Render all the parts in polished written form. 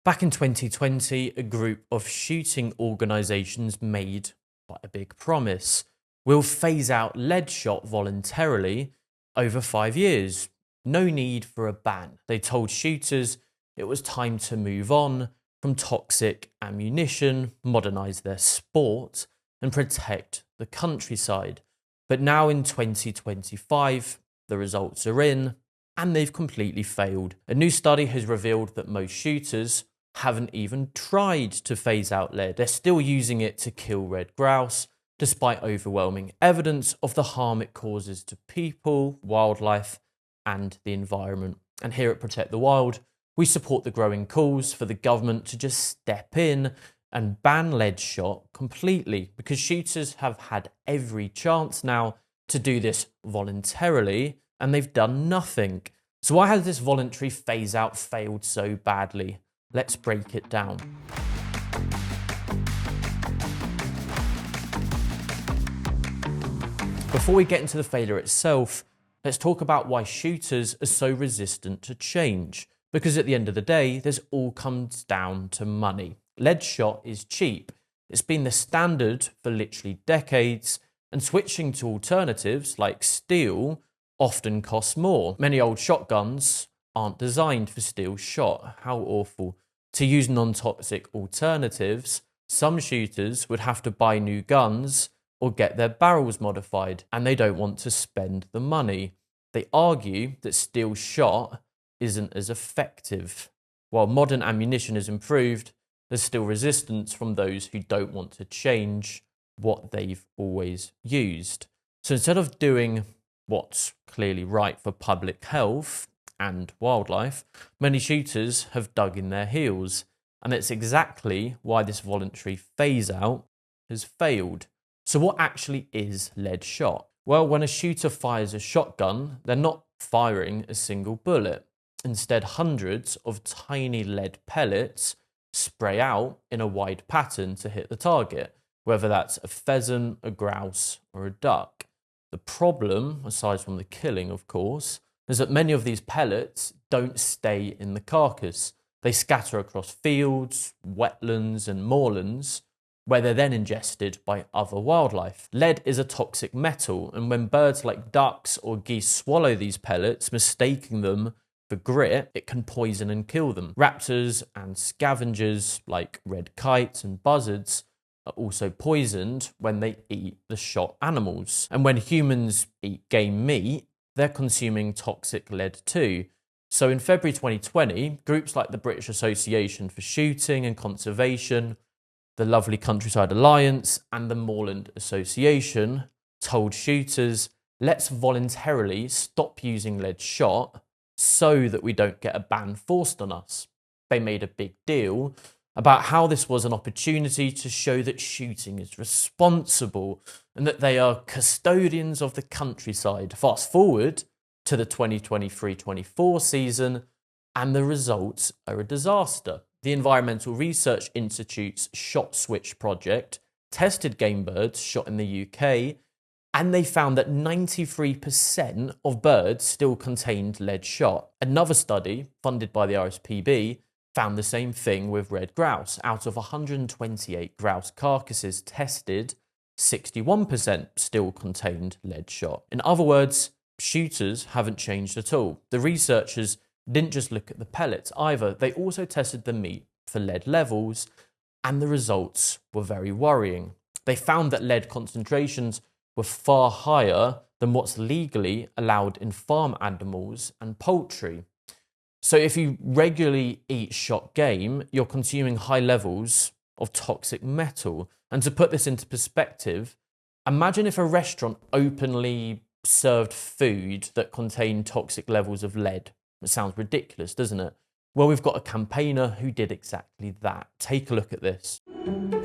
Back in 2020, a group of shooting organisations made quite a big promise. We'll phase out lead shot voluntarily over 5 years. No need for a ban. They told shooters it was time to move on from toxic ammunition, modernise their sport, and protect the countryside. But now in 2025, the results are in, and they've completely failed. A new study has revealed that most shooters haven't even tried to phase out lead. They're still using it to kill red grouse, despite overwhelming evidence of the harm it causes to people, wildlife, and the environment. And here at Protect the Wild, we support the growing calls for the government to just step in and ban lead shot completely, because shooters have had every chance now to do this voluntarily, and they've done nothing. So why has this voluntary phase out failed so badly? Let's break it down. Before we get into the failure itself, let's talk about why shooters are so resistant to change. Because at the end of the day, this all comes down to money. Lead shot is cheap. It's been the standard for literally decades, and switching to alternatives like steel often costs more. Many old shotguns aren't designed for steel shot. How awful. To use non-toxic alternatives, some shooters would have to buy new guns or get their barrels modified, and they don't want to spend the money. They argue that steel shot isn't as effective. While modern ammunition has improved, there's still resistance from those who don't want to change what they've always used. So instead of doing what's clearly right for public health and wildlife, many shooters have dug in their heels. And it's exactly why this voluntary phase out has failed. So what actually is lead shot? Well, when a shooter fires a shotgun, they're not firing a single bullet. Instead, hundreds of tiny lead pellets spray out in a wide pattern to hit the target, whether that's a pheasant, a grouse, or a duck. The problem, aside from the killing, of course, is that many of these pellets don't stay in the carcass. They scatter across fields, wetlands, and moorlands, where they're then ingested by other wildlife. Lead is a toxic metal, and when birds like ducks or geese swallow these pellets, mistaking them for grit, it can poison and kill them. Raptors and scavengers like red kites and buzzards are also poisoned when they eat the shot animals. And when humans eat game meat, they're consuming toxic lead too. So in February 2020, groups like the British Association for Shooting and Conservation, the Lovely Countryside Alliance, and the Moorland Association told shooters, let's voluntarily stop using lead shot so that we don't get a ban forced on us. They made a big deal about how this was an opportunity to show that shooting is responsible and that they are custodians of the countryside. Fast forward to the 2023-24 season, and the results are a disaster. The Environmental Research Institute's Shot Switch project tested game birds shot in the UK, and they found that 93% of birds still contained lead shot. Another study, funded by the RSPB, found the same thing with red grouse. Out of 128 grouse carcasses tested, 61% still contained lead shot. In other words, shooters haven't changed at all. The researchers didn't just look at the pellets either, they also tested the meat for lead levels, and the results were very worrying. They found that lead concentrations were far higher than what's legally allowed in farm animals and poultry. So if you regularly eat shot game, you're consuming high levels of toxic metal. And to put this into perspective, imagine if a restaurant openly served food that contained toxic levels of lead. It sounds ridiculous, doesn't it? Well, we've got a campaigner who did exactly that. Take a look at this.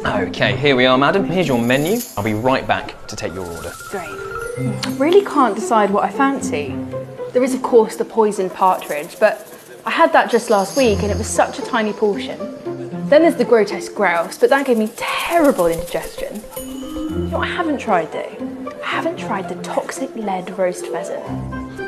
Okay, here we are, madam. Here's your menu. I'll be right back to take your order. Great. I really can't decide what I fancy. There is, of course, the poisoned partridge, but I had that just last week and it was such a tiny portion. Then there's the grotesque grouse, but that gave me terrible indigestion. You know what I haven't tried though? I haven't tried the toxic lead roast pheasant.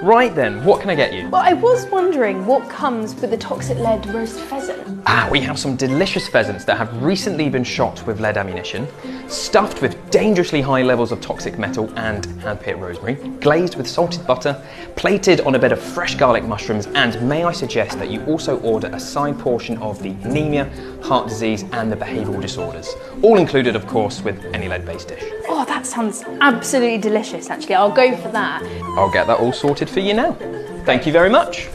Right then, what can I get you? Well, I was wondering what comes with the toxic lead roast pheasant. We have some delicious pheasants that have recently been shot with lead ammunition, stuffed with dangerously high levels of toxic metal and handpicked rosemary, glazed with salted butter, plated on a bed of fresh garlic mushrooms, and may I suggest that you also order a side portion of the anemia, heart disease, and the behavioural disorders. All included, of course, with any lead-based dish. Oh, that sounds absolutely delicious, actually. I'll go for that. I'll get that all sorted for you now. Thank you very much.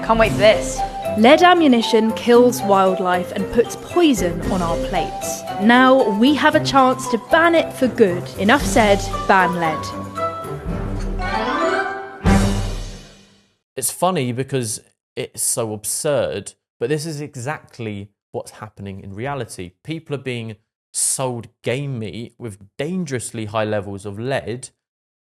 Can't wait for this. Lead ammunition kills wildlife and puts poison on our plates. Now we have a chance to ban it for good. Enough said, ban lead. It's funny because it's so absurd, but this is exactly what's happening in reality. People are being sold game meat with dangerously high levels of lead,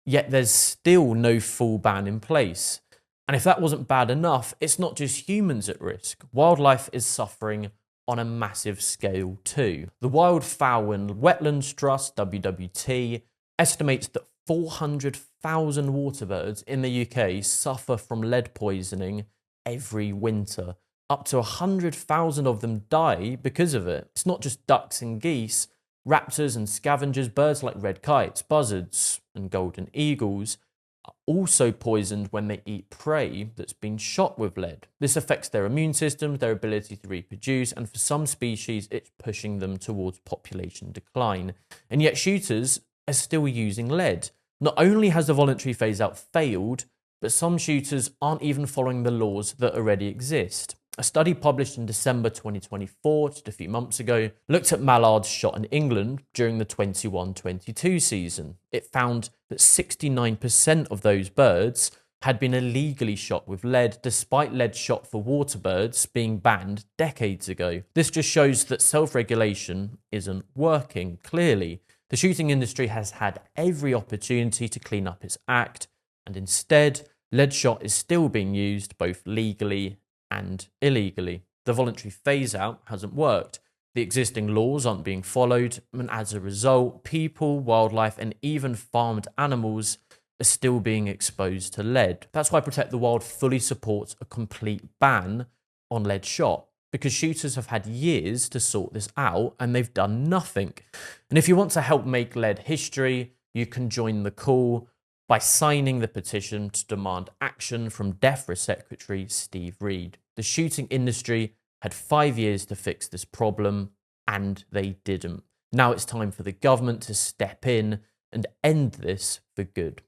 yet there's still no full ban in place. And if that wasn't bad enough, it's not just humans at risk. Wildlife is suffering on a massive scale too. The Wild Fowl and Wetlands Trust, WWT, estimates that 400,000 waterbirds in the UK suffer from lead poisoning every winter. Up to 100,000 of them die because of it. It's not just ducks and geese. Raptors and scavengers, birds like red kites, buzzards and golden eagles, are also poisoned when they eat prey that's been shot with lead. This affects their immune systems, their ability to reproduce, and for some species, it's pushing them towards population decline. And yet shooters are still using lead. Not only has the voluntary phase-out failed, but some shooters aren't even following the laws that already exist. A study published in December 2024, just a few months ago, looked at mallards shot in England during the 21-22 season. It found that 69% of those birds had been illegally shot with lead, despite lead shot for waterbirds being banned decades ago. This just shows that self-regulation isn't working, clearly. The shooting industry has had every opportunity to clean up its act, and instead, lead shot is still being used both legally and illegally. The voluntary phase-out hasn't worked. The existing laws aren't being followed, and as a result, people, wildlife, and even farmed animals are still being exposed to lead. That's why Protect the Wild fully supports a complete ban on lead shot, because shooters have had years to sort this out and they've done nothing. And if you want to help make lead history, you can join the call by signing the petition to demand action from DEFRA Secretary Steve Reed. The shooting industry had 5 years to fix this problem, and they didn't. Now it's time for the government to step in and end this for good.